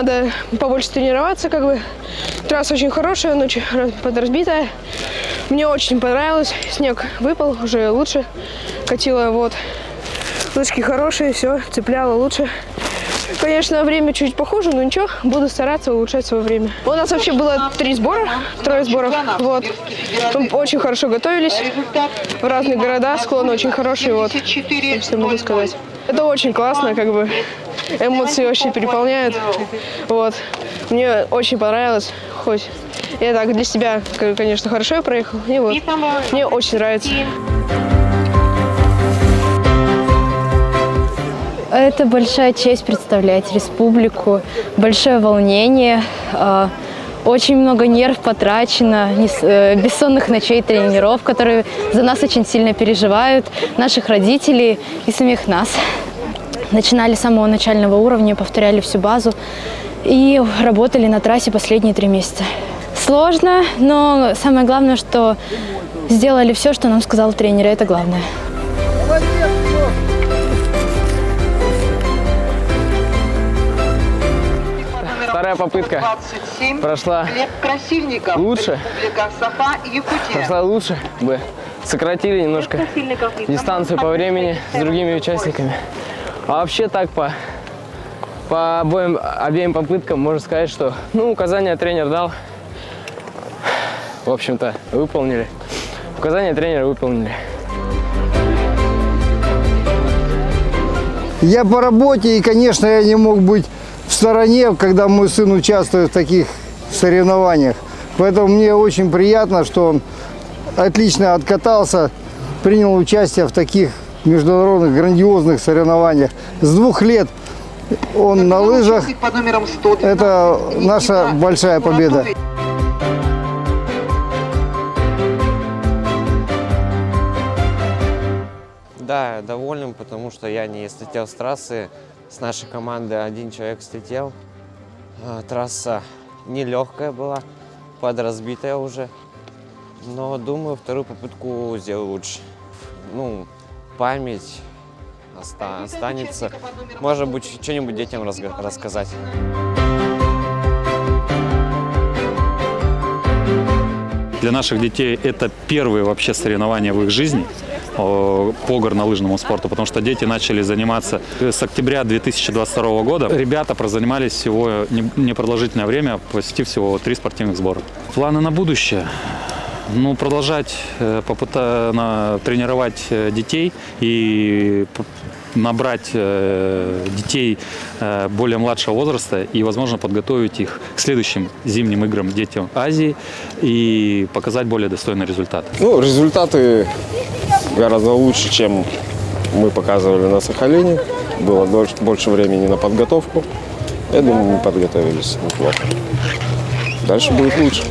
надо побольше тренироваться, как бы. Трасса очень хорошая, ночь подразбитая. Мне очень понравилось. Снег выпал, уже лучше катила, вот. Лыжки хорошие, все, цепляло лучше. Конечно, время чуть похуже, но ничего, буду стараться улучшать свое время. У нас вообще было 3 сбора, 3 сборов, вот. Мы очень хорошо готовились, в разных городах, склоны очень хорошие, вот, что могу сказать. Это очень классно, как бы, эмоции очень переполняют, вот. Мне очень понравилось, хоть я так для себя, конечно, хорошо я проехал, и вот, мне очень нравится. Это большая честь представлять республику, большое волнение, очень много нерв потрачено, бессонных ночей тренеров, которые за нас очень сильно переживают, наших родителей и самих нас. Начинали с самого начального уровня, повторяли всю базу и работали на трассе последние 3 месяца. Сложно, но самое главное, что сделали все, что нам сказал тренер, это главное. Вторая попытка прошла лучше. Прошла лучше. Мы сократили немножко дистанцию по времени с другими участниками. А вообще так по обеим попыткам можно сказать, что указания тренер дал. В общем-то, выполнили. Указания тренера выполнили. Я по работе, и, конечно, я не мог быть в стороне, когда мой сын участвует в таких соревнованиях. Поэтому мне очень приятно, что он отлично откатался, принял участие в таких международных грандиозных соревнованиях. С 2 лет он на лыжах. Это наша большая победа. Да, доволен, потому что я не слетел с трассы. С нашей команды 1 человек слетел. Трасса нелегкая была, подразбитая уже. Но думаю, вторую попытку сделаю лучше. Память останется. Может быть, что-нибудь детям рассказать. Для наших детей это первые вообще соревнования в их жизни по горнолыжному спорту, потому что дети начали заниматься с октября 2022 года. Ребята прозанимались всего непродолжительное время, посетив всего 3 спортивных сбора. Планы на будущее. Продолжать тренировать детей и набрать детей более младшего возраста и, возможно, подготовить их к следующим зимним играм детям Азии и показать более достойный результат. Результаты гораздо лучше, чем мы показывали на Сахалине. Было больше времени на подготовку. Я думаю, мы подготовились неплохо. Дальше будет лучше.